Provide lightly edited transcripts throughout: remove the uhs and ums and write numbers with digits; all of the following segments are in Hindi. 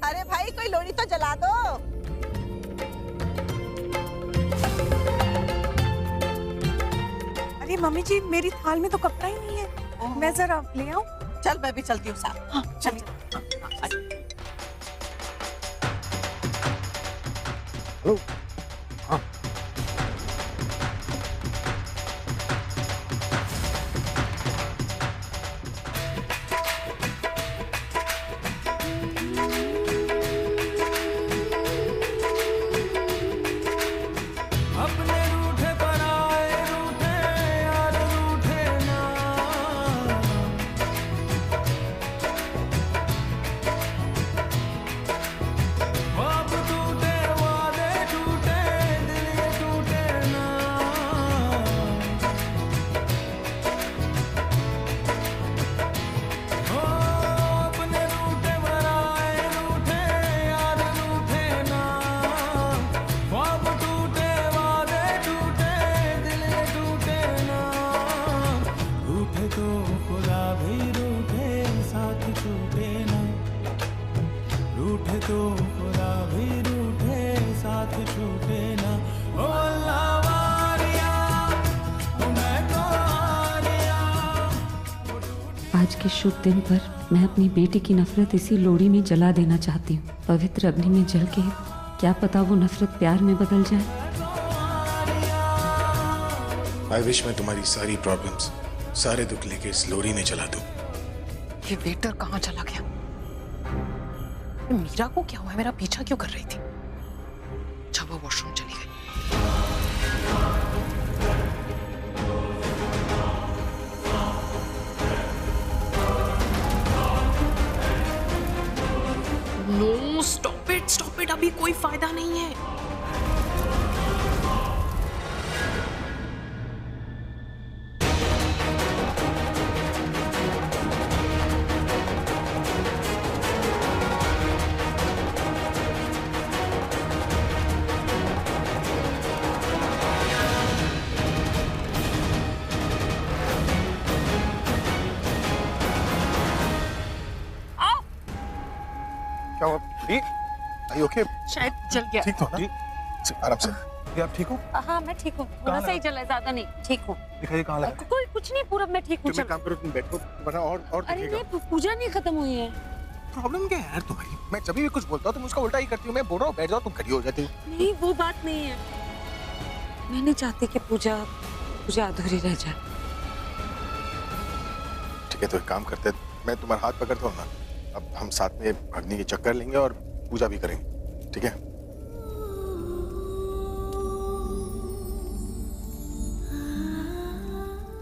अरे भाई कोई लोड़ी तो जला दो। अरे मम्मी जी मेरी थाल में तो कपड़ा ही नहीं है, मैं जरा ले आऊं? चल मैं भी चलती हूँ साथ। हाँ चल। हेलो। हाँ आज के शुभ दिन पर मैं अपनी बेटी की नफरत इसी लोड़ी में जला देना चाहती हूँ। पवित्र अग्नि में जल के क्या पता वो नफरत प्यार में बदल जाए। आई विश मैं तुम्हारी सारी प्रॉब्लम्स, सारे दुख लेके इस लोरी में जला दूं। ये वेटर कहाँ चला गया? मीरा को क्या हुआ? मेरा पीछा क्यों कर रही थी? अच्छा वो वॉशरूम चली गई। नो स्टॉप इट, अभी कोई फायदा नहीं है। क्या हुआ? ठीक? Are you okay? शायद जल गया। ठीक तो ना? आराम से। ये आप ठीक हो? हाँ मैं ठीक हूँ, थोड़ा सा ही जला है, ज्यादा नहीं, ठीक हूँ। दिखाइए कहाँ लगा? कोई कुछ नहीं, पूरा मैं ठीक हूँ। तुम एक काम करो, तुम बैठो वरना और अरे दिखेगा। ये पूजा नहीं खत्म हुई है। प्रॉब्लम क्या है यार तुम्हारी? मैं जब भी कुछ बोलता हूँ तुम उसका उल्टा ही करती हो। मैं बोल रहा हूँ बैठ जाओ, तुम खड़ी हो जाती हो। नहीं वो बात नहीं है, मैं नहीं चाहती कि पूजा अधूरी रह जाए। ठीक है तो एक काम करते हैं, मैं तुम्हारा हाथ पकड़ता हूँ ना, अब हम साथ में अग्नि के चक्कर लेंगे और पूजा भी करेंगे, ठीक है?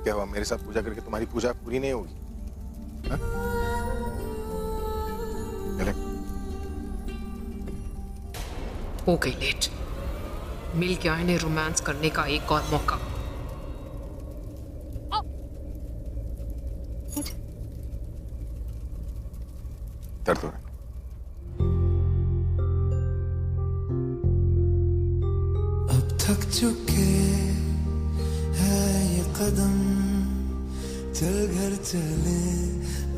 क्या हुआ, मेरे साथ पूजा करके तुम्हारी पूजा पूरी नहीं होगी? हाँ? चले। हो गई लेट, मिल गया इन्हें रोमांस करने का एक और मौका। दर्द हो रहा है? अब थक चुके हैं ये कदम, चल घर चले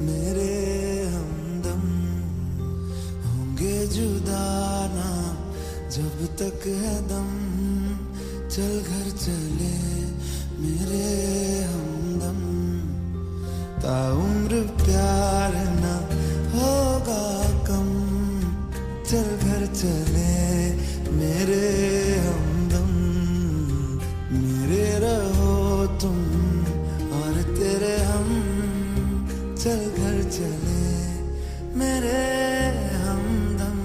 मेरे हमदम, होंगे जुदा ना जब तक है दम, चल घर चले मेरे हमदम, ताउम्र प्यार ना होगा कम, चल घर चले मेरे हमदम, मेरे रहो तुम और तेरे हम, चल घर चले मेरे हमदम।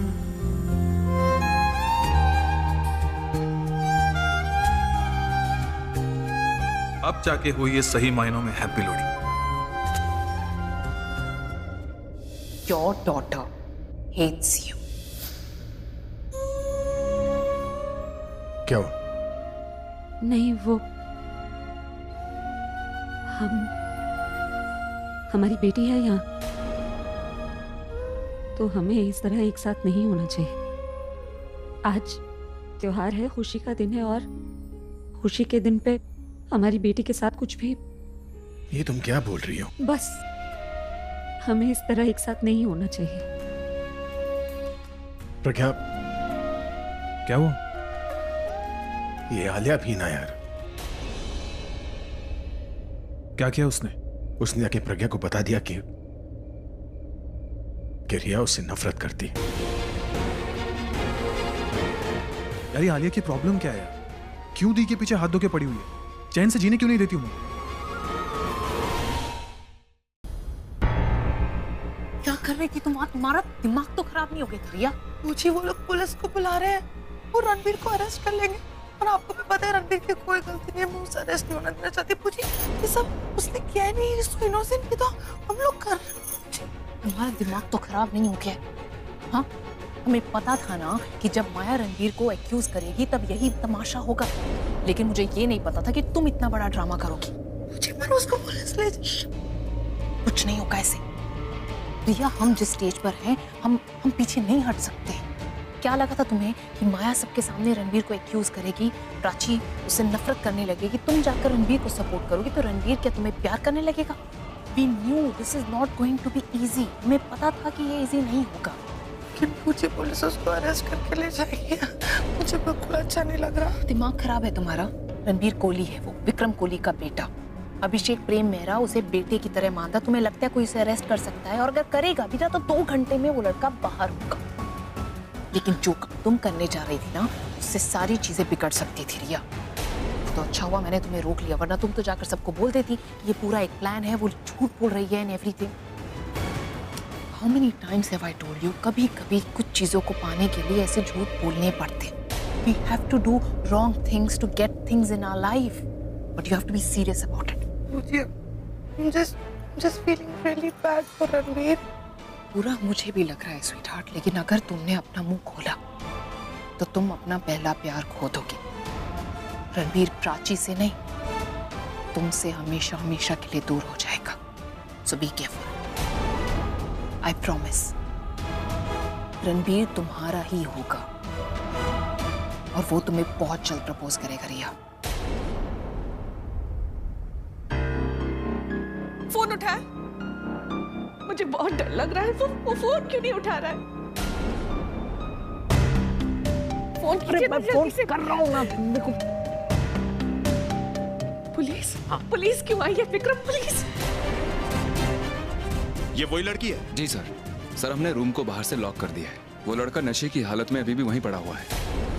अब जाके हुई ये सही मायनों में हैप्पी लोड़ी। Your daughter hates you. क्या हुआ? नहीं वो हमारी बेटी है यहाँ, तो हमें इस तरह एक साथ नहीं होना चाहिए। आज त्योहार है, खुशी का दिन है, और खुशी के दिन पे हमारी बेटी के साथ कुछ भी। ये तुम क्या बोल रही हो? बस हमें इस तरह एक साथ नहीं होना चाहिए। प्रज्ञा, क्या हुआ? ये आलिया भी ना यार। क्या किया उसने? उसने आके प्रज्ञा को बता दिया कि रिया उससे नफरत करती है। यार ये आलिया की प्रॉब्लम क्या है यार? क्यों दी के पीछे हाथ धो के पड़ी हुई है? चैन से जीने क्यों नहीं देती हूँ? क्या कर रही थी तुम्हारा दिमाग तो खराब नहीं हो गया रिया? मुझे वो लोग पुलिस को बुला रहे हैं और रणबीर को अरेस्ट कर लेंगे और आपको भी पता है रणबीर की कोई गलती नहीं है, मैं उसे अरेस्ट नहीं होना देना चाहती। पूछी ये सब उसने किया नहीं, इसको इनोसेंट भी तो हम लोग कर रहे हैं। तुम्हारा दिमाग तो खराब नहीं हो गया? हाँ, हमें पता था ना कि जब माया रणबीर को एक्यूज करेगी तब यही तमाशा होगा, लेकिन मुझे ये नहीं पता था कि तुम इतना बड़ा ड्रामा करोगी। मुझे मानो उसको पुलिस ले कुछ नहीं होगा ऐसे। रिया, हम जिस स्टेज पर हैं हम पीछे नहीं हट सकते। क्या लगा था तुम्हें कि माया सबके सामने रणबीर को एक्यूज करेगी, प्राची उससे नफरत करने लगेगी, तुम जाकर रणबीर को सपोर्ट करोगी तो रणबीर क्या तुम्हें प्यार करने लगेगा? We knew this is not going to be easy. हमें पता था कि ये इजी नहीं होगा, लेकिन मुझे पुलिस उसको अरेस्ट करके ले जाएगी। मुझे बिल्कुल अच्छा नहीं लग रहा। दिमाग खराब है तुम्हारा। रणबीर कोहली है वो, विक्रम कोहली का बेटा। अभिषेक प्रेम मेहरा उसे बेटे की तरह मानता। तुम्हें लगता है कोई उसे अरेस्ट कर सकता है? और अगर करेगा भी ना तो 2 घंटे में वो लड़का बाहर होगा। लेकिन जो तुम करने जा रही थी ना, उससे सारी चीजें बिगड़ सकती थी रिया। तो अच्छा हुआ मैंने तुम्हें रोक लिया, वरना तुम तो जाकर सबको बोल देती कि ये पूरा एक प्लान है, वो झूठ बोल रही है and everything. How many times have I told you, कभी कभी कुछ चीजों को पाने के लिए ऐसे झूठ बोलने पड़ते। We have to do wrong things to get things in our life, but you have to be serious about it. just feeling really bad for Ranbir. पूरा मुझे भी लग रहा है स्वीटहार्ट, लेकिन अगर तुमने अपना मुंह खोला तो तुम अपना पहला प्यार खो दोगे। रणबीर प्राची से नहीं, तुमसे हमेशा हमेशा के लिए दूर हो जाएगा। So be careful. I promise Ranbir तुम्हारा ही होगा और वो तुम्हें बहुत जल्द प्रपोज करेगा रिया। फोन उठा। मुझे बहुत डर लग रहा है। वो फोन क्यों नहीं उठा रहा है? फोन कीजिए। मैं फोन से कर रहा हूँ ना। देखो पुलिस। हाँ। पुलिस क्यों आई है विक्रम? पुलिस। ये वही लड़की है? जी सर। सर हमने रूम को बाहर से लॉक कर दिया है। वो लड़का नशे की हालत में अभी भी वहीं पड़ा हुआ है।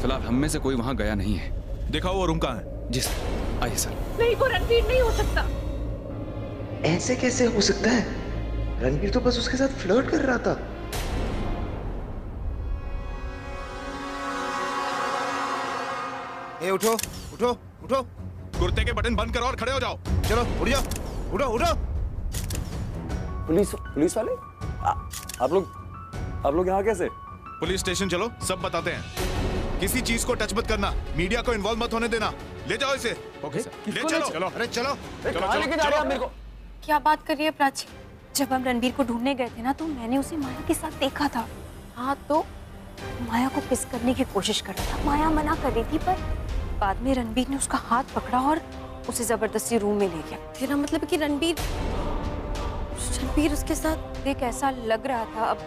फिलहाल हम में से कोई वहाँ गया नहीं है। दिखाओ वो रूम कहाँ है। जी सर। आइए सर। नहीं, वो रणबीर नहीं हो सकता। ऐसे कैसे हो सकता है? रणबीर तो बस उसके साथ फ्लर्ट कर रहा था। ए उठो उठो उठो, कुर्ते के बटन बंद करो और खड़े हो जाओ। चलो उठ जाओ, उठो उठो। पुलिस वाले? आप लोग यहाँ कैसे? पुलिस स्टेशन चलो, सब बताते हैं। किसी चीज को टच मत करना, मीडिया को इन्वॉल्व मत होने देना। ले जाओ इसे। Okay sir. ले चलो। चलो अरे चलो। कहाँ लेके जा रहे हैं मेरे को? क्या बात कर रही है प्राची? जब हम रणबीर को ढूंढने गए थे ना, तो मैंने उसे माया के साथ देखा था। हाँ, तो माया को किस करने की कोशिश कर रहा था। माया मना कर रही थी, पर बाद में रणबीर ने उसका हाथ पकड़ा और उसे जबरदस्ती रूम में ले गया। तेरा मतलब है कि रणबीर उसके साथ देख ऐसा लग रहा था। अब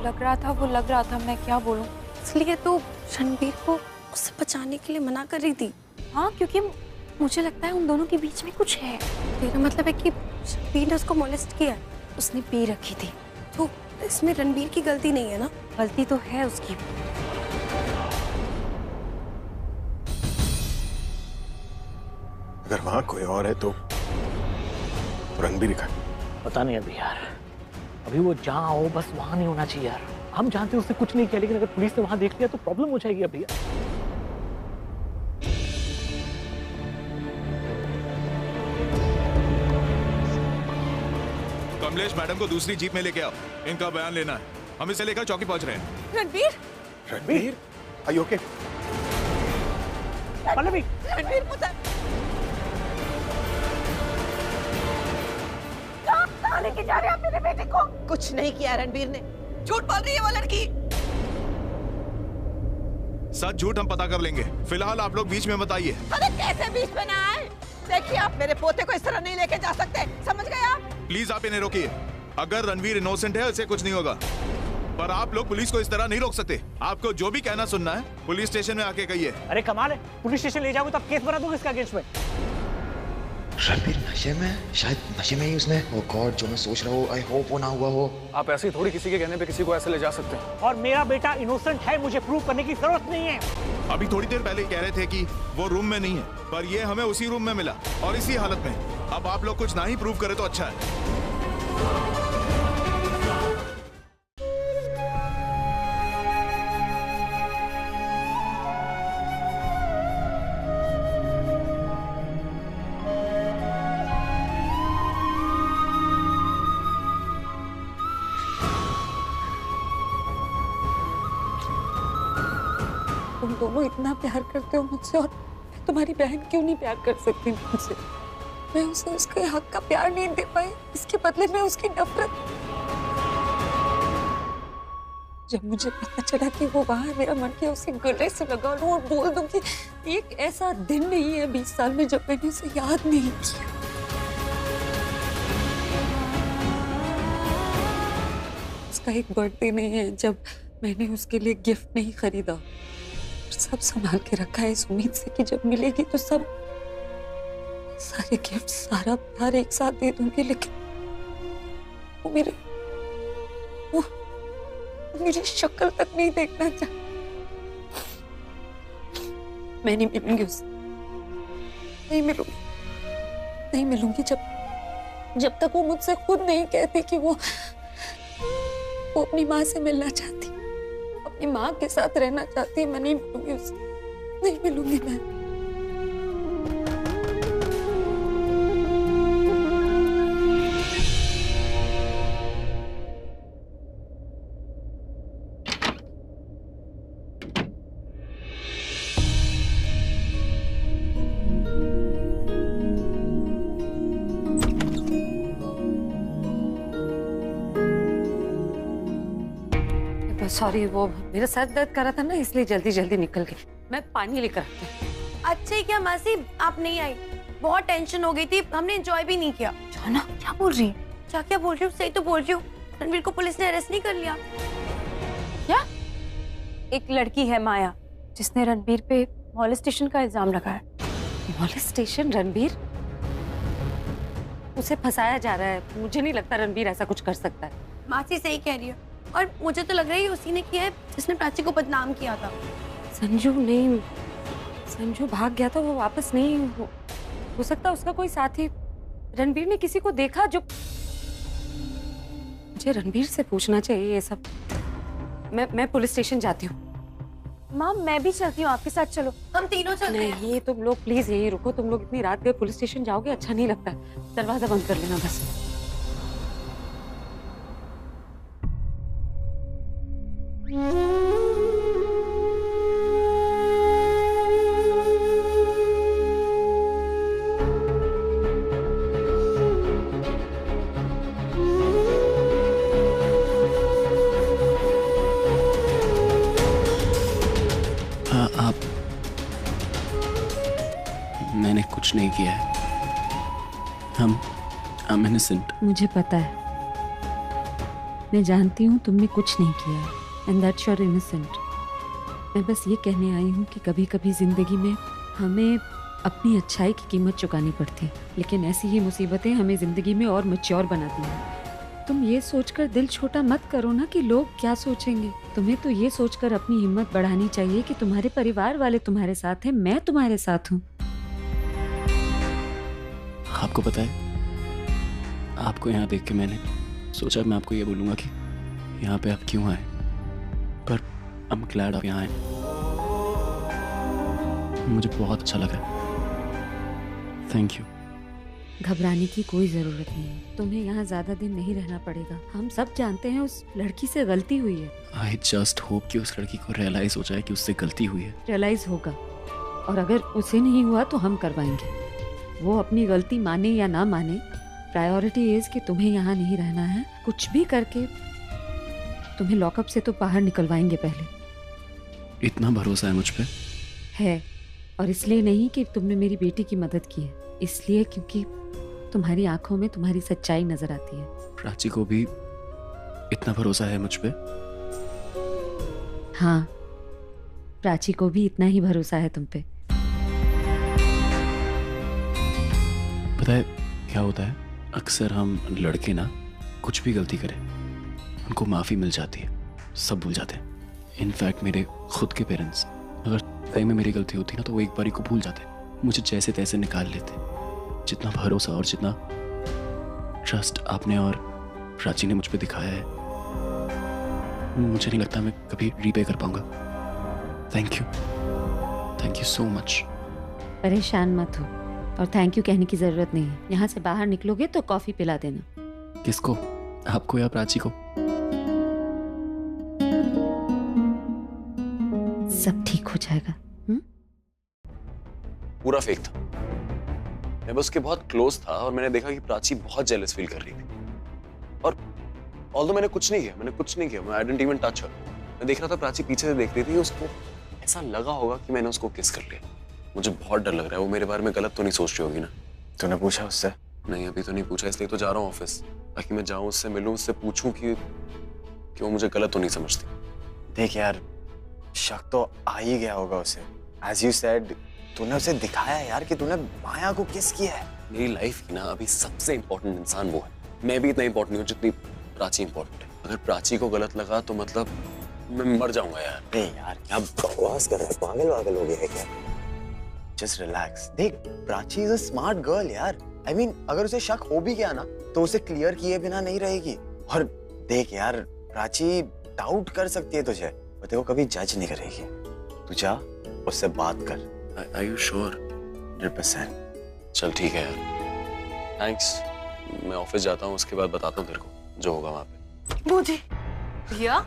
लग रहा था मैं क्या बोलूं। इसलिए तो रणबीर को उससे बचाने के लिए मना कर रही थी। हाँ, क्योंकि मुझे लगता है उन दोनों के बीच में कुछ है। तेरा मतलब है कि रणबीर ने उसको मोलेस्ट किया? उसने पी रखी थी, तो इसमें रणबीर की गलती नहीं है ना? गलती तो है उसकी। अगर वहां कोई और है तो रणबीर का। पता नहीं अभी यार, अभी वो जहाँ हो बस वहां नहीं होना चाहिए यार। हम जानते हैं उसने कुछ नहीं किया, लेकिन अगर पुलिस ने वहां देख लिया तो प्रॉब्लम हो जाएगी अभी यार। कमलेश मैडम को दूसरी जीप में लेके आओ, इनका बयान लेना है। हम इसे लेकर चौकी पहुंच रहे हैं। Ranbir are you okay? Pallavi, Ranbir कहाँ लेके जा रहे हैं आप मेरे बेटे को? कुछ नहीं किया रणबीर ने। झूठ बोल रही है वो लड़की। सच झूठ हम पता कर लेंगे, फिलहाल आप लोग बीच में मत आइए। अरे कैसे बीच में ना आए? देखिए, आप मेरे पोते को इस तरह नहीं लेके जा सकते, समझ गए आप? प्लीज आप इन्हें रोकिए। अगर रणबीर इनोसेंट है, उसे कुछ नहीं होगा। पर आप लोग पुलिस को इस तरह नहीं रोक सकते। आपको जो भी कहना सुनना है पुलिस स्टेशन में आके कहिए। अरे कमाल है, पुलिस स्टेशन ले जाओगे तो केस बना दूंगा इसका अगेंस्ट में। रणबीर नशे में, शायद नशे में ही उसने। ओह गॉड, जो मैं सोच रहा हूँ, आई होप वो ना हुआ हो। आप ऐसे ही थोड़ी किसी के कहने पे किसी को ऐसे ले जा सकते हैं। और मेरा बेटा इनोसेंट है, मुझे प्रूव करने की जरूरत नहीं है। अभी थोड़ी देर पहले कह रहे थे कि वो रूम में नहीं है, पर ये हमें उसी रूम में मिला और इसी हालत में। अब आप लोग कुछ ना ही प्रूव करे तो अच्छा है। तुम दोनों इतना प्यार करते हो मुझसे, और मैं तुम्हारी बहन क्यों नहीं प्यार कर सकती मुझसे? मैं उसे उसके हक का प्यार नहीं दे पाई, इसके बदले में उसकी नफरत। जब मुझे पता चला कि वो वहां है, मेरा मन किया उसे गले से लगा लूं और बोल दूं कि एक ऐसा दिन नहीं है 20 साल में जब मैंने उसे याद नहीं किया। उसका एक बर्थडे नहीं है जब मैंने उसके लिए गिफ्ट नहीं खरीदा। सब संभाल के रखा है इस उम्मीद से कि जब मिलेगी तो सब सारे गिफ्ट, सारा प्यार एक साथ दे दूंगी। लेकिन वो मेरी शक्ल तक नहीं देखना चाहता। मैं नहीं मिलूंगी उससे, नहीं मिलूंगी जब तक वो मुझसे खुद नहीं कहती कि वो अपनी माँ से मिलना चाहती, अपनी माँ के साथ रहना चाहती है। मैं नहीं मिलूंगी उससे, नहीं मिलूंगी मैं। सॉरी, वो मेरा सर दर्द कर रहा था ना, इसलिए जल्दी जल्दी निकल गई। मैं पानी लेकर आती हूँ। अच्छा क्या मासी, आप नहीं आई? बहुत टेंशन हो गई थी, हमने एंजॉय भी नहीं किया। जाना, क्या बोल रही है? क्या बोल रही हूँ? सही तो बोल रही हूँ। रणवीर को पुलिस ने अरेस्ट नहीं कर लिया क्या? एक लड़की है माया, जिसने रणवीर पे मॉलेस्टेशन का इल्जाम लगाया। मॉलेस्टेशन? रणवीर? उसे फंसाया जा रहा है। मुझे नहीं लगता रणवीर ऐसा कुछ कर सकता है। मासी सही कह रही है, और मुझे तो लग रहा है उसी ने किया है जिसने प्राची को बदनाम किया था। संजू नहीं, संजू भाग गया था, वो वापस नहीं हो सकता। उसका कोई साथी, रणवीर ने किसी को देखा जो, मुझे रणवीर से पूछना चाहिए ये सब। मैं पुलिस स्टेशन जाती हूँ। माँ मैं भी चलती हूँ, आपके साथ चलो, हम तीनों चलते हैं। नहीं, तुम लोग प्लीज यही रुको। तुम लोग इतनी रात गए पुलिस स्टेशन जाओगे, अच्छा नहीं लगता। दरवाजा बंद कर लेना बस। मैंने कुछ नहीं किया है। I'm innocent। मुझे पता है, मैं जानती हूँ तुमने कुछ नहीं किया है, and that you're innocent। मैं बस ये कहने आई हूँ कि कभी कभी जिंदगी में हमें अपनी अच्छाई की कीमत चुकानी पड़ती है, लेकिन ऐसी ही मुसीबतें हमें जिंदगी में और मैच्योर बनाती हैं। तुम ये सोचकर दिल छोटा मत करो ना कि लोग क्या सोचेंगे। तुम्हें तो ये सोचकर अपनी हिम्मत बढ़ानी चाहिए कि तुम्हारे परिवार वाले तुम्हारे साथ हैं, मैं तुम्हारे साथ हूँ। आपको पता है, आपको यहाँ देख के मैंने सोचा मैं आपको ये बोलूँगा कि यहाँ पे आप क्यों आए, पर I'm glad आप यहाँ आए। मुझे बहुत अच्छा लगा। Thank you. घबराने की कोई जरूरत नहीं है, तुम्हें यहाँ ज्यादा दिन नहीं रहना पड़ेगा। हम सब जानते हैं उस लड़की से गलती हुई है। I just hope कि उस लड़की को रियलाइज हो जाए कि उससे गलती हुई है। रियलाइज होगा, और अगर उसे नहीं हुआ तो हम करवाएंगे। वो अपनी गलती माने या ना माने, प्रायोरिटी इज कि तुम्हें यहाँ नहीं रहना है। कुछ भी करके तुम्हें लॉकअप से तो बाहर निकलवाएंगे पहले। इतना भरोसा है मुझ पे? है, और इसलिए नहीं कि तुमने मेरी बेटी की मदद की है, इसलिए क्योंकि तुम्हारी आंखों में तुम्हारी सच्चाई नजर आती है। प्राची को भी इतना भरोसा है मुझ पे? हाँ, प्राची को भी इतना ही भरोसा है तुम पे। पता है क्या होता है, अक्सर हम लड़के ना कुछ भी गलती करें उनको माफ़ी मिल जाती है, सब भूल जाते हैं। इनफैक्ट मेरे खुद के पेरेंट्स, अगर सही में मेरी गलती होती ना तो वो एक बारी को भूल जाते, मुझे जैसे तैसे निकाल लेते। जितना भरोसा और जितना ट्रस्ट आपने और प्राची ने मुझ पे दिखाया है, मुझे नहीं लगता मैं कभी रीपे कर पाऊंगा। Thank you so much. परेशान मत हो, और थैंक यू कहने की जरूरत नहीं है। यहाँ से बाहर निकलोगे तो कॉफी पिला देना। किसको, आपको या प्राची को? सब ठीक हो जाएगा। पूरा फेक था। मैं बस उसके बहुत क्लोज था और मैंने देखा कि प्राची बहुत जेलस फील कर रही थी। और ऑल्दो मैंने कुछ नहीं किया, I didn't even touch her. मैं देख रहा था प्राची पीछे से देख रही थी, उसको ऐसा लगा होगा कि मैंने उसको किस कर लिया। मुझे बहुत डर लग रहा है, वो मेरे बारे में गलत तो नहीं सोच रही होगी ना? तूने पूछा उससे? नहीं, अभी तो नहीं पूछा, इसलिए तो जा रहा हूँ ऑफिस, ताकि मैं जाऊँ, उससे मिलूँ, उससे पूछूं कि वो मुझे गलत तो नहीं समझती। देख यार, शक तो आ ही गया होगा उसे। एज यू सेड, तूने उसे दिखाया यार कि तूने माया को किस किया है। मेरी लाइफ की ना अभी सबसे इंपॉर्टेंट इंसान वो है। मैं भी इतना इंपॉर्टेंट हूँ जितनी प्राची इंपॉर्टेंट है। अगर प्राची को गलत लगा तो मतलब मैं मर जाऊंगा यार। नहीं यार, क्या बकवास कर रहा है, पागल हो गया है क्या? Just relax. देख, Prachi is a smart girl यार। आई मीन, अगर उसे शक हो भी गया ना तो उसे क्लियर किए बिना नहीं रहेगी। और देख यार, प्राची डाउट कर सकती है तुझे, और तेरे को कभी जज नहीं करेगी। तू जा, उससे बात कर। Are you sure? 100%। चल ठीक है यार, थैंक्स। मैं ऑफिस जाता हूँ, उसके बाद बताता हूँ तेरे को जो होगा वहाँ पे। बूजी, रिया,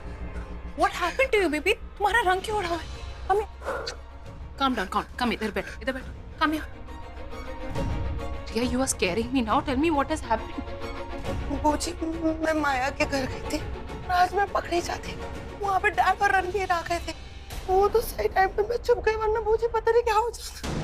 what happened to you, baby? तुम्हारा रंग क्यों उड़ा हुआ है? Come here. Calm down, come इधर बैठ। Come here. Riya, you are scaring me now. Tell me what has happened. बूजी, मैं माया के घर गई थी और आज मैं पकड़ी जाती। वहाँ पे डैड और रणवीर आ गए थे। वो तो सही टाइम पे मैं चुप गई, वरना मुझे पता नहीं क्या हो जाता।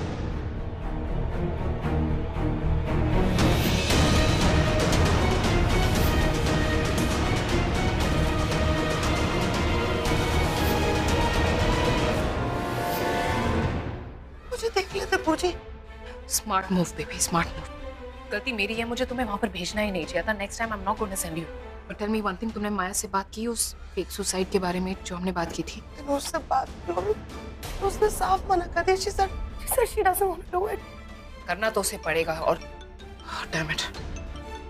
मुझे देख लेते पूजी। Smart move baby, smart move. गलती मेरी है, मुझे तुम्हें वहां पर भेजना ही नहीं चाहिए था। Next time I am not going to send you. But tell me one thing, तुमने माया से बात की उस फेक सुसाइड के बारे में जो हमने बात की थी? उससे बात की, उसने साफ मना कर दिया। She said she doesn't want to do it. करना तो उसे पड़ेगा। और damn it,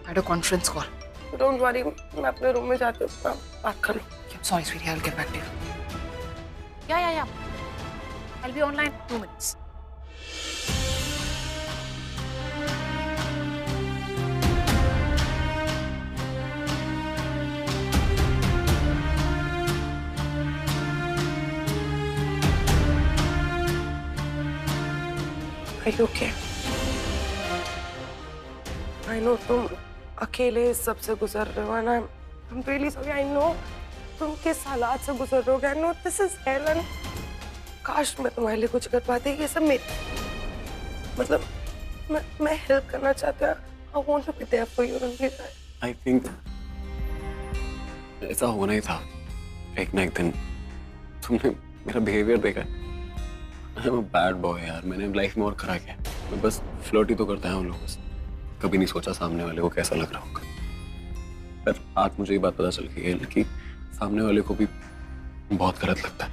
I had a conference call. Don't worry, मैं अपने रूम में जाती हूँ, बात कर लूँ। I'm sorry sweetie, I'll get back to you. Yeah. I'll be online in 2 minutes. Are you okay? I know तुम अकेले सबसे गुजर रहे हो, and I'm really sorry. I know तुम किस हालात से गुजर रहे हो। I know this is hell, and काश मैं तुम्हारे लिए कुछ कर पाती। ये सब मेरी, मतलब मैं हेल्प करना चाहता हूँ। I want to be there for you, Ranveer. I think ऐसा होना ही था। एक ना एक दिन तुमने मेरा बिहेवियर देखा है। I'm a bad boy यार, मैंने लाइफ में और करा क्या? मैं बस फ्लर्ट तो करता है उन लोगों से। कभी नहीं सोचा सामने वाले को कैसा लग रहा होगा। पर आज मुझे ये बात पता चल गई है कि सामने वाले को भी बहुत गलत लगता है।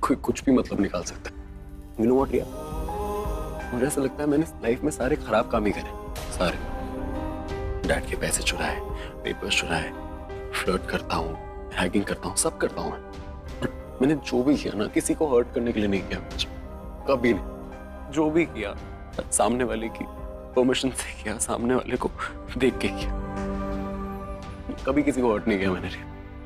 कोई कुछ भी मतलब निकाल सकता है। You know what यार, मुझे ऐसा लगता है मैंने लाइफ में सारे खराब काम ही करे। सारे डैड के पैसे चुराए, पेपर्स चुराए, फ्लर्ट करता हूँ, हैकिंग करता हूँ, सब करता हूँ। और मैंने जो भी किया ना, किसी को हर्ट करने के लिए नहीं किया, कभी नहीं। जो भी किया सामने वाले की परमिशन से किया, सामने वाले को देख के किया। कभी किसी को हर्ट नहीं किया मैंने।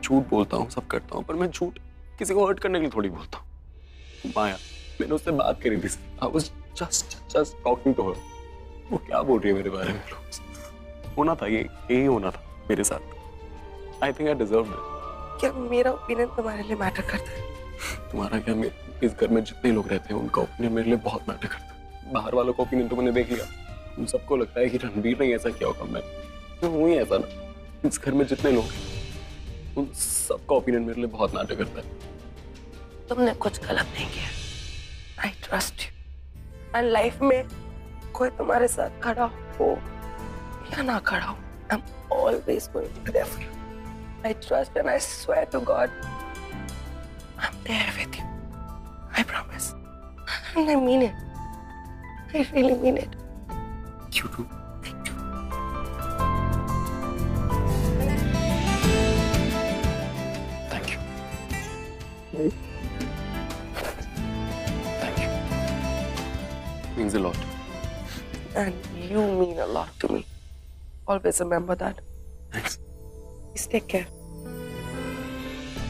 झूठ बोलता हूँ, सब करता हूँ, पर मैं झूठ किसी को हर्ट करने के लिए थोड़ी बोलता हूँ। माया, मैंने उससे बात करी थी। I was just talking to her. वो क्या बोल रही है मेरे बारे में? होना था यही होना था मेरे साथ। I think I deserved it. क्या मेरा ओपिनियन तुम्हारे लिए मैटर करता है? तुम्हारा क्या? इस घर में जितने लोग रहते हैं उनका ओपिनियन मेरे लिए बहुत मैटर करता है। बाहर वालों का ओपिनियन तो मैंने देख लिया। उन सबको लगता है कि रणबीर ने ऐसा किया होगा। मैं हूँ ही ऐसा ना। इस घर में जितने लोग हैं उन सबका ओपिनियन मेरे लिए बहुत मैटर करता है। तुमने कुछ गलत नहीं किया। I trust you. और लाइफ में कोई तुम्हारे साथ खड़ा हो या ना खड़ा हो, I am always going to be there for you. I trust and I swear to God I am there with you. I promise and I mean it. I really mean it. You too. Thank you. Thank you. Means a lot. And you mean a lot to me. Always remember that. Thanks. Please take care.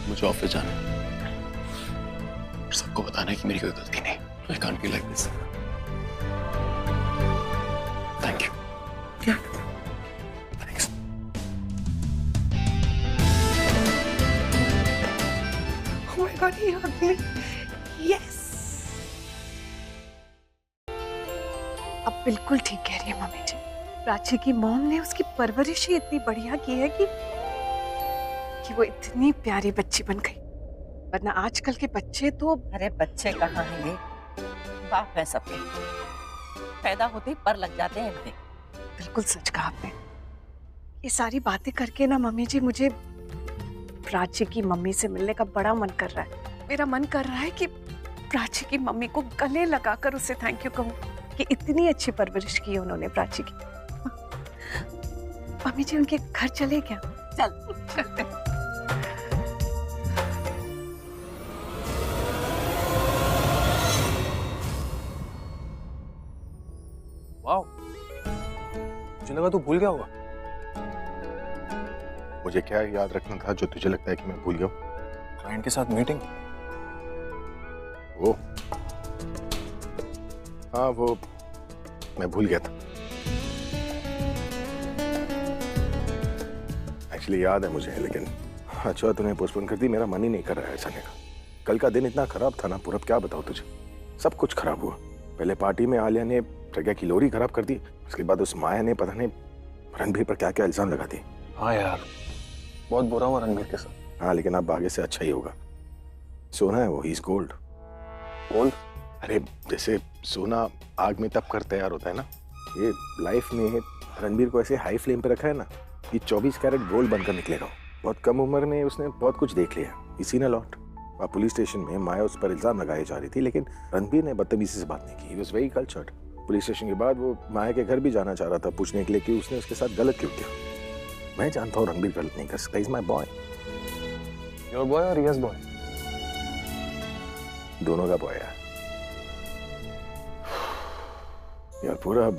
मुझे ऑफिस जाना है और सबको बताना है कि मेरी कोई गलती नहीं। I can't be like this. Thank you. Yeah. Thanks. Oh my God, he hugged me. Yes. अब बिल्कुल ठीक कह रही है मम्मी जी। प्राची की मॉम ने उसकी परवरिश ही इतनी बढ़िया की है कि वो इतनी प्यारी बच्ची बन गई। वरना आजकल के बच्चे तो, अरे बच्चे कहाँ हैं ये, बाप है सबके, पैदा होते ही पर लग जाते हैं इनके। बिल्कुल सच कहा आपने। ये सारी बातें करके ना मम्मी जी मुझे प्राची की मम्मी से मिलने का बड़ा मन कर रहा है। मेरा मन कर रहा है कि प्राची की मम्मी को गले लगाकर उसे थैंक यू कहूँ कि इतनी अच्छी परवरिश की है उन्होंने प्राची की। मम्मी जी उनके घर चले क्या? चल। वाओ, मुझे लगा तू भूल गया होगा। मुझे क्या याद रखना था जो तुझे लगता है कि मैं भूल गया हूँ? क्लाइंट के साथ मीटिंग। वो हाँ, वो मैं भूल गया था। एक्चुअली याद है मुझे, लेकिन अच्छा तूने पोस्टपोन कर दी। मेरा मन ही नहीं कर रहा है जाने का। कल का दिन इतना खराब था ना पूरब, क्या बताऊँ तुझे। सब कुछ खराब हुआ। पहले पार्टी में आलिया ने प्रज्ञा की लोरी खराब कर दी, उसके बाद उस माया ने पता नहीं रणबीर पर क्या क्या इल्जाम लगा दिए। हाँ यार, बहुत बुरा हुआ रणबीर के साथ। हाँ, लेकिन अब आगे से अच्छा ही होगा। सोना है वो, ही इज गोल्ड। गोल्ड? अरे जैसे सोना आग में तप कर तैयार होता है ना, ये लाइफ में रणबीर को ऐसे हाई फ्लेम पे रखा है ना कि 24 कैरेट गोल्ड बनकर निकलेगा। बहुत कम उम्र में उसने बहुत कुछ देख लिया, इसी ने लौट। वहाँ पुलिस स्टेशन में माया उस पर इल्जाम लगाई जा रही थी, लेकिन रणबीर ने बदतमीजी से बात नहीं की। He was very cultured. Police station के बाद वो माया के घर भी जाना चाह रहा था पूछने के लिए कि उसने उसके साथ गलत क्यों किया। मैं जानता हूँ रणबीर गलत नहीं कर सकता। Is my boy. Your boy और यस बॉय? दोनों का बॉय है यार। पूरा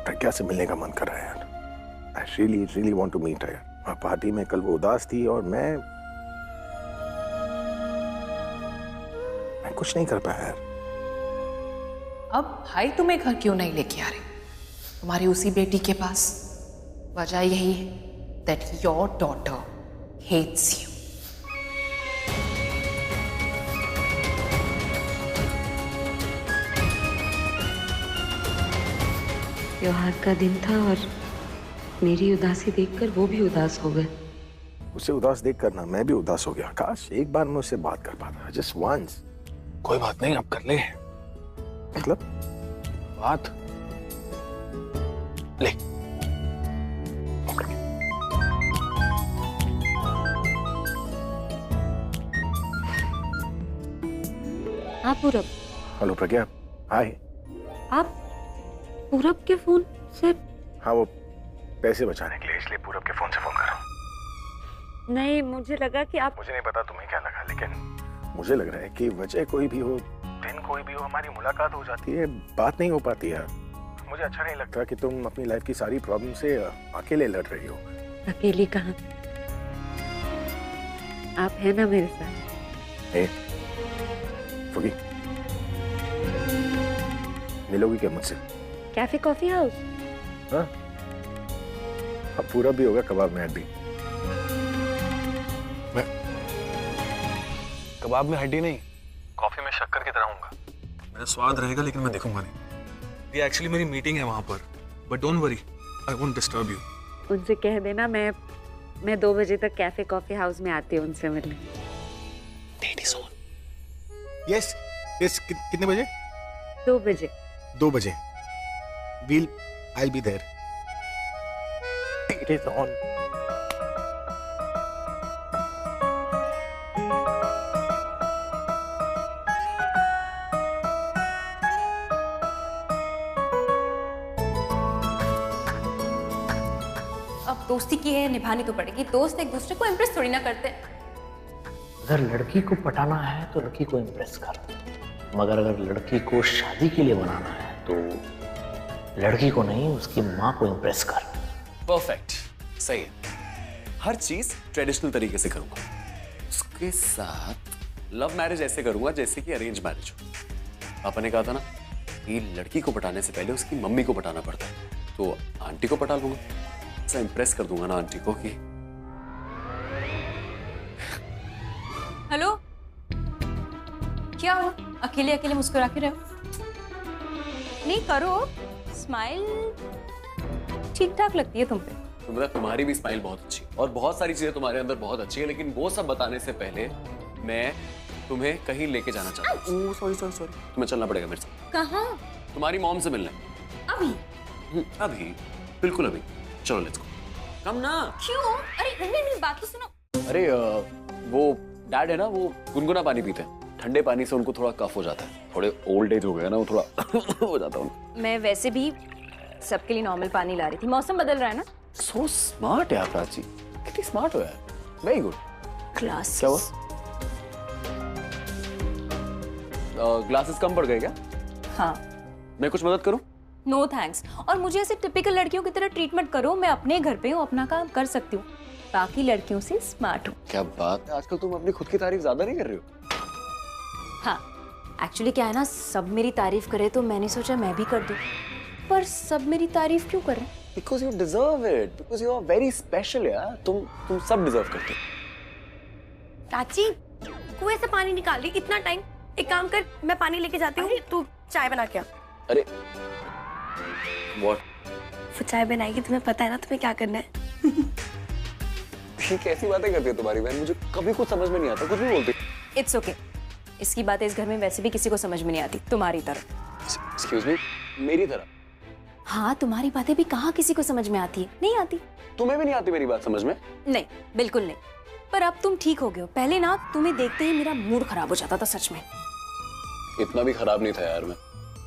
प्रज्ञा से मिलने का मन कर रहा है यार। I really really want to meet her. वहाँ पार्टी में कल वो उदास थी और मैं कुछ नहीं कर पाया यार। अब भाई तुम्हें घर क्यों नहीं लेके आ रहे तुम्हारी उसी बेटी के पास? वजह यही है that your daughter hates you. त्योहार का दिन था और मेरी उदासी देखकर वो भी उदास हो गए। उसे उदास देख कर ना मैं भी उदास हो गया। काश एक बार मैं उससे बात कर पाता, जस्ट वंस। कोई बात नहीं, अब कर ले। मतलब बात ले। हाँ पूरब। हेलो प्रज्ञा। हाय। आप पूरब के फोन से? हाँ, वो पैसे बचाने के लिए, इसलिए पूरब के फोन से फोन कर रहा हूँ। नहीं, मुझे लगा कि आप। मुझे नहीं पता तुम्हें क्या लगा, लेकिन मुझे लग रहा है कि वजह कोई भी हो, दिन कोई भी हो, हमारी मुलाकात हो जाती है, बात नहीं हो पाती यार। मुझे अच्छा नहीं लगता कि तुम अपनी लाइफ की सारी प्रॉब्लम से अकेले लड़ रही हो। अकेली कहाँ, आप है ना मेरे साथ। ए, फुगी, मिलोगी क्या मुझसे? Cafe coffee house? हाँ, अब पूरा भी होगा, कबाब में हड्डी। मैं कबाब में हड्डी नहीं, कॉफी में शक्कर की तरह हूँगा। मेरा स्वाद रहेगा लेकिन मैं देखूंगा नहीं। ये एक्चुअली मेरी मीटिंग है वहाँ पर, but don't worry, I won't disturb you. उनसे कह देना मैं 2 बजे तक कैफे कॉफी हाउस में आती हूँ उनसे मिलने। यस यस कितने बजे? 2 बजे। 2 बजे। I'll be there. It is on. अब दोस्ती की है, निभानी तो पड़ेगी। दोस्त एक दूसरे को इम्प्रेस थोड़ी ना करते। अगर लड़की को पटाना है तो लड़की को इम्प्रेस कर, मगर अगर लड़की को शादी के लिए बनाना है तो लड़की को नहीं, उसकी माँ को इम्प्रेस कर। परफेक्ट, सही है। हर चीज ट्रेडिशनल तरीके से करूंगा, उसके साथ लव मैरिज ऐसे करूंगा जैसे कि अरेंज मैरिज हो। पापा ने कहा था ना कि लड़की को पटाने से पहले उसकी मम्मी को पटाना पड़ता है, तो आंटी को पटा लूंगा। ऐसा इम्प्रेस कर दूंगा ना आंटी को कि हेलो, क्या हुआ? अकेले अकेले मुस्कुरा के रहो। नहीं करो, स्माइल ठीक ठाक लगती है तुम पे। मतलब तुम्हारी भी स्माइल बहुत अच्छी और बहुत सारी चीजें तुम्हारे अंदर बहुत अच्छी है, लेकिन वो सब बताने से पहले मैं तुम्हें कहीं लेके जाना चाहता हूँ। सॉरी तुम्हें चलना पड़ेगा मेरे साथ। कहाँ? तुम्हारी मॉम से मिलने। अभी? अभी, बिल्कुल अभी। चलो लेट्स गो। कम ना। क्यों? अरे नहीं, बाकी सुनो। अरे वो डैड है ना, वो गुनगुना पानी पीते हैं। ठंडे पानी से उनको थोड़ा कफ हो जाता है, थोड़े ओल्ड एज हो गए ना, वो थोड़ा हो जाता है। मैं वैसे भी सबके लिए नॉर्मल पानी ला रही थी, मौसम बदल रहा है ना। सो स्मार्ट यार प्राची, कितनी स्मार्ट हो यार। Very good. क्लास क्या हुआ? ग्लासेस कम पड़ गए क्या? हाँ। मैं कुछ मदद करूं? No thanks. और मुझे ऐसे टिपिकल लड़कियों की तरह ट्रीटमेंट करो। मैं अपने घर पे हूँ, अपना काम कर सकती हूँ, बाकी लड़कियों से स्मार्ट हूँ। क्या बात है, आजकल तुम अपनी खुद की तारीफ ज्यादा नहीं कर रही हो? हाँ, एक्चुअली क्या है ना, सब मेरी तारीफ करे तो मैंने सोचा मैं भी कर दूं। पर सब मेरी तारीफ क्यों करें? Because you deserve it. Because you are very special यार। तुम सब डिजर्व करते हो। प्राची, कुएं से पानी निकाल रही, इतना टाइम। एक काम कर, मैं पानी लेके जाती हूँ, तू चाय बना के आ। अरे What? वो चाय बनाएगी, तुम्हें पता है ना तुम्हें क्या करना है। ये कैसी बातें करती है तुम्हारी बहन, मुझे कभी कुछ समझ में नहीं आता, कुछ भी बोलती। It's okay. इसकी बातें इस घर में वैसे भी किसी को समझ में नहीं आती, तुम्हारी तरह। Excuse me, मेरी तरह? हाँ, तुम्हारी बातें भी कहाँ किसी को समझ में आती है? नहीं आती। तुम्हें भी नहीं आती मेरी बात समझ में? नहीं, बिल्कुल नहीं। पर अब तुम ठीक हो गए हो। पहले ना तुम्हें देखते ही मेरा मूड खराब हो जाता था, सच में। इतना भी खराब नहीं था यार मैं।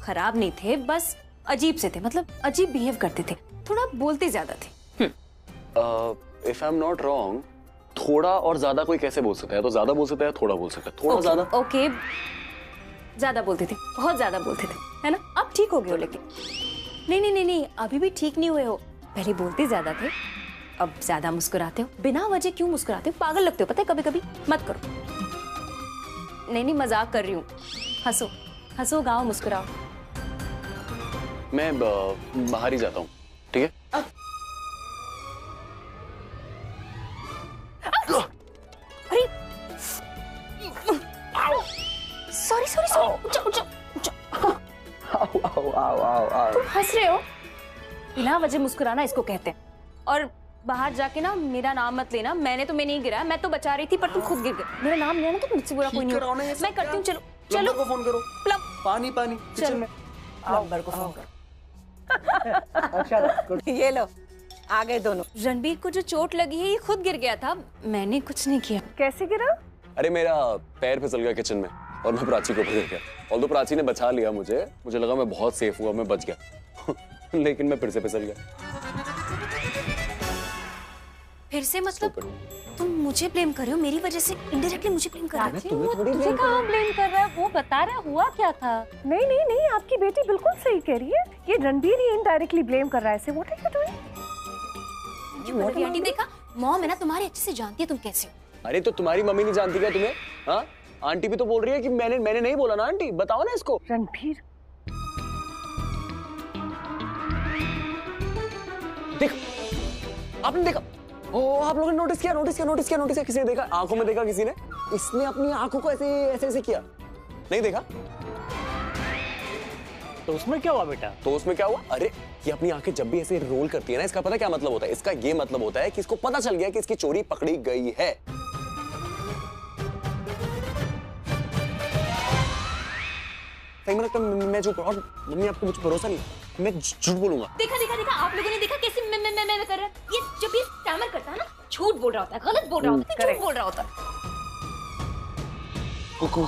खराब नहीं थे, बस अजीब से थे। मतलब अजीब बिहेव करते थे, थोड़ा बोलते ज्यादा थे। If I'm not wrong, थोड़ा और ज्यादा कोई कैसे बोल सकता है? तो ज्यादा बोल सकता है, थोड़ा बोल सकता है, थोड़ा ज्यादा। ओके, ज्यादा बोलते थे, बहुत ज्यादा बोलते थे, है ना? अब ठीक हो गए हो, लेकिन नहीं, अभी भी ठीक नहीं हुए हो। पहले बोलते ज्यादा थे, अब ज्यादा मुस्कुराते हो। बिना वजह क्यों मुस्कुराते हो? पागल लगते हो, पता है कभी कभी। मत करो। नहीं, मजाक कर रही हूँ। हंसो, गाओ, मुस्कुराओ। मैं बाहर ही जाता हूँ, ठीक है? अरे सॉरी। तुम हंस रहे हो? बिना वजह मुस्कुराना इसको कहते हैं। और बाहर जाके ना मेरा नाम मत लेना। मैंने तुम्हें नहीं गिराया, मैं तो बचा रही थी, पर तुम खुद गिर गए। मेरा नाम लेना तो मुझसे बुरा कोई नहीं होगा। मैं करती हूँ, चलो प्लम्बर को फोन करो। पानी किचन में। प्लम्बर को फोन करो। ये लो, आ गए दोनों। रणबीर को जो चोट लगी है, ये खुद गिर गया था, मैंने कुछ नहीं किया। कैसे गिरा? अरे मेरा पैर फिसल गया किचन में और मैं प्राची को गिर गया। ऑल्दो प्राची ने बचा लिया मुझे लगा मैं बहुत सेफ हुआ, मैं बच गया। लेकिन मैं फिर से फिसल गया। फिर से मतलब तुम मुझे ब्लेम कर रहे हो? मेरी वजह से इनडायरेक्टली मुझे ब्लेम कर रहे हो? तुझे कहाँ ब्लेम कर रहा है? वो बता रहा हुआ क्या था। नहीं, आपकी बेटी बिल्कुल सही कह रही है। ये रणबीर ही इनडायरेक्टली ब्लेम कर रहा है। What are you doing? Aunty देखा, मॉम है ना तुम्हारी, अच्छे से जानती है तुम कैसे हो। अरे तो तुम्हारी मम्मी नहीं जानती क्या तुम्हें? हाँ, आंटी भी तो बोल रही है कि मैंने नहीं बोला ना। आंटी बताओ ना इसको। रणबीर देख, आपने देखा? ओ, आप लोगों ने नोटिस किया? किसी ने देखा? आंखों में देखा किसी ने? इसने अपनी आंखों को ऐसे किया, नहीं देखा? तो उसमें क्या हुआ बेटा? तो उसमें क्या हुआ? अरे ये अपनी आंखें जब भी ऐसे रोल करती है ना, इसका पता क्या मतलब होता है? इसका ये मतलब होता है कि इसको पता चल गया कि इसकी चोरी पकड़ी गई है। कहीं मुझे लगता है मैं झूठ, और मम्मी आपको मुझ पर भरोसा नहीं, मैं झूठ बोलूंगा। देखा देखा देखा, आप लोगों ने देखा कैसे मैं कर रहा है। ये जब ये स्टैमर करता है ना, झूठ बोल रहा होता है, गलत बोल रहा होता है, झूठ बोल रहा होता है।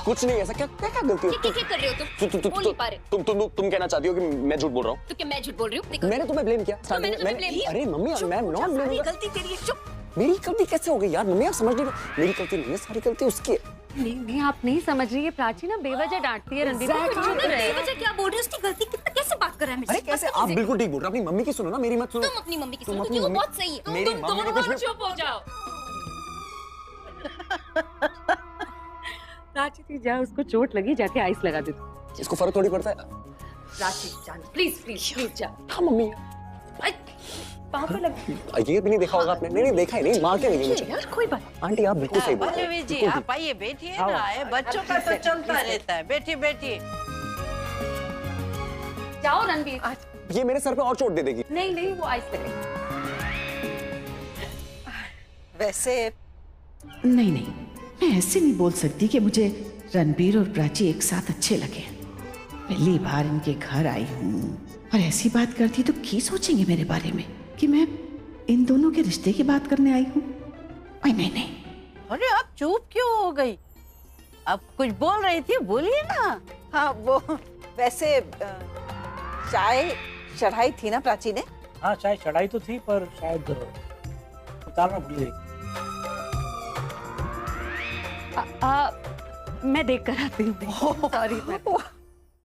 कुछ नहीं ऐसा, क्या क्या क्या गलती है? क्या कर रहे हो तुम? बोल नहीं पा रहे। तुम कहना चाहती हो कि मैं झूठ बोल रहा हूँ? तो क्या मैं झूठ बोल रही हूँ? मैंने तुम्हें ब्लेम किया स्टार्टिंग में। अरे मम्मी, मैं नॉट ब्लेम। गलती तेरी है, चुप। मेरी गलती कैसे हो गई यार? मम्मी आप समझ नहीं रहे, मेरी गलती नहीं है, सारी गलती उसकी है। नहीं आप नहीं समझ रही है, प्राची ना बेवजह डांटती है रणबीर को। बेवजह क्या बोल रही है? उसकी गलती कितना, कैसे बात कर रहा है मेरे से? अरे कैसे? आप बिल्कुल ठीक बोल रहे हो, अपनी मम्मी की सुनो ना, मेरी मत सुनो। तुम अपनी मम्मी की सुनो, क्योंकि वो बहुत सही है। मेरी मम्मी ने कुछ भी। चुप हो जाओ। प्राची थी जा, उसको चोट लगी, जाके आइस लगा दे। इसको फर्क थोड़ी पड़ता है। प्राची जान, प्लीज प्लीज प्लीज जा। हाँ मम्मी, पाँव पे लग। ये भी नहीं देखा होगा आपने? नहीं देखा ही नहीं, मार के नहीं मुझे। यार कोई बात। आंटी आप बिल्कुल सही बोल रहे पल्लवी जी आप आइए, बैठिए ना, बच्चों का तो चलता रहता है, बैठिए बैठिए। जाओ रणबीर। ये मेरे सर पे और चोट दे देगी। नहीं नहीं, वो आइस लगेगी। वैसे नहीं नहीं, मैं ऐसे नहीं बोल सकती कि मुझे रणबीर और प्राची एक साथ अच्छे लगे। पहली बार इनके घर आई हूँ और ऐसी बात करती तो की सोचेंगे मेरे बारे में कि मैं इन दोनों के रिश्ते की बात करने आई हूँ। नहीं नहीं। अरे आप चुप क्यों हो गई? आप कुछ बोल रही थी, बोलिए ना। हाँ वो वैसे चाय चढ़ाई थी ना प्राची ने? हाँ चाय चढ़ाई तो थी, पर शायद उतारना भूल गई। मैं देख कर आती हूँ। सॉरी।